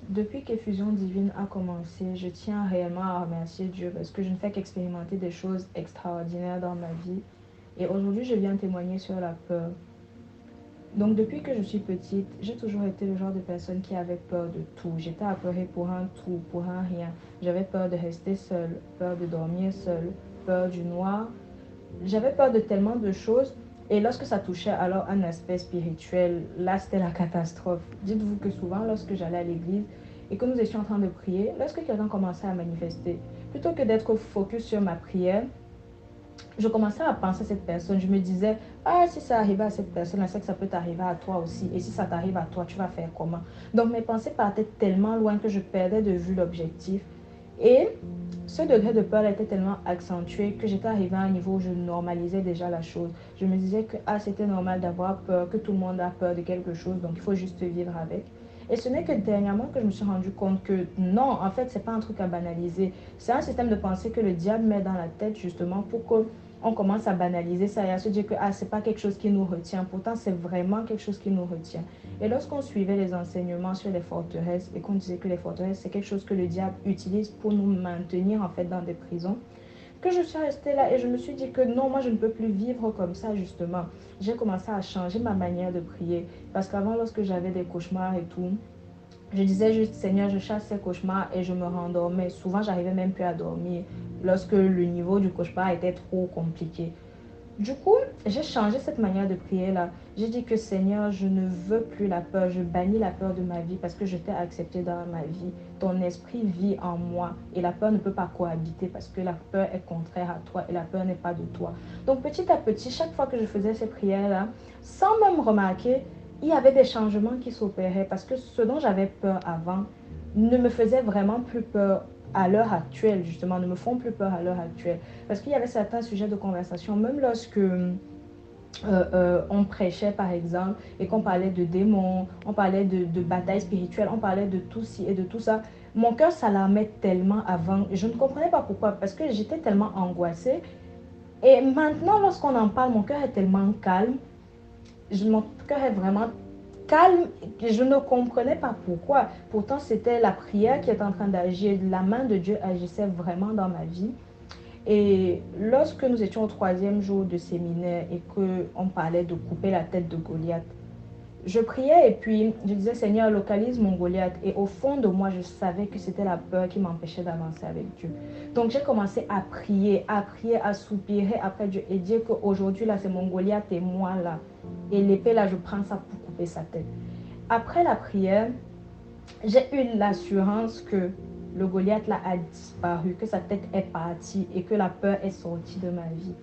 Depuis qu'Effusion Divine a commencé, je tiens réellement à remercier Dieu parce que je ne fais qu'expérimenter des choses extraordinaires dans ma vie. Et aujourd'hui, je viens témoigner sur la peur. Donc depuis que je suis petite, j'ai toujours été le genre de personne qui avait peur de tout. J'étais apeurée pour un tout, pour un rien. J'avais peur de rester seule, peur de dormir seule, peur du noir. J'avais peur de tellement de choses. Et lorsque ça touchait alors un aspect spirituel, là c'était la catastrophe. Dites-vous que souvent lorsque j'allais à l'église et que nous étions en train de prier, lorsque quelqu'un commençait à manifester, plutôt que d'être focus sur ma prière, je commençais à penser à cette personne. Je me disais, ah, si ça arrivait à cette personne, c'est que ça peut t'arriver à toi aussi. Et si ça t'arrive à toi, tu vas faire comment? Donc mes pensées partaient tellement loin que je perdais de vue l'objectif. Et ce degré de peur était tellement accentué que j'étais arrivée à un niveau où je normalisais déjà la chose. Je me disais que ah, c'était normal d'avoir peur, que tout le monde a peur de quelque chose, donc il faut juste vivre avec. Et ce n'est que dernièrement que je me suis rendu compte que non, en fait, c'est pas un truc à banaliser. C'est un système de pensée que le diable met dans la tête justement pour que on commence à banaliser ça et à se dire que ah, c'est pas quelque chose qui nous retient. Pourtant, c'est vraiment quelque chose qui nous retient. Et lorsqu'on suivait les enseignements sur les forteresses et qu'on disait que les forteresses, c'est quelque chose que le diable utilise pour nous maintenir en fait dans des prisons, que je suis restée là et je me suis dit que non, moi je ne peux plus vivre comme ça justement. J'ai commencé à changer ma manière de prier parce qu'avant, lorsque j'avais des cauchemars et tout, je disais juste, Seigneur, je chasse ces cauchemars et je me rendormais. Souvent, j'arrivais même plus à dormir lorsque le niveau du cauchemar était trop compliqué. Du coup, j'ai changé cette manière de prier là. J'ai dit que Seigneur, je ne veux plus la peur. Je bannis la peur de ma vie parce que je t'ai accepté dans ma vie. Ton esprit vit en moi et la peur ne peut pas cohabiter parce que la peur est contraire à toi et la peur n'est pas de toi. Donc petit à petit, chaque fois que je faisais ces prières là, sans même remarquer, il y avait des changements qui s'opéraient parce que ce dont j'avais peur avant ne me faisait vraiment plus peur à l'heure actuelle, justement, ne me font plus peur à l'heure actuelle. Parce qu'il y avait certains sujets de conversation, même lorsque on prêchait par exemple et qu'on parlait de démons, on parlait de batailles spirituelles, on parlait de tout ci et de tout ça. Mon cœur s'alarmait tellement avant. Je ne comprenais pas pourquoi, parce que j'étais tellement angoissée. Et maintenant, lorsqu'on en parle, mon cœur est tellement calme. Mon cœur est vraiment calme. Je ne comprenais pas pourquoi. Pourtant, c'était la prière qui est en train d'agir. La main de Dieu agissait vraiment dans ma vie. Et lorsque nous étions au troisième jour de séminaire et qu'on parlait de couper la tête de Goliath, je priais et puis je disais, Seigneur, localise mon Goliath. Et au fond de moi, je savais que c'était la peur qui m'empêchait d'avancer avec Dieu. Donc j'ai commencé à prier, à soupirer après Dieu et dire qu'aujourd'hui, là, c'est mon Goliath et moi, là. Et l'épée, là, je prends ça pour couper sa tête. Après la prière, j'ai eu l'assurance que le Goliath là a disparu, que sa tête est partie et que la peur est sortie de ma vie.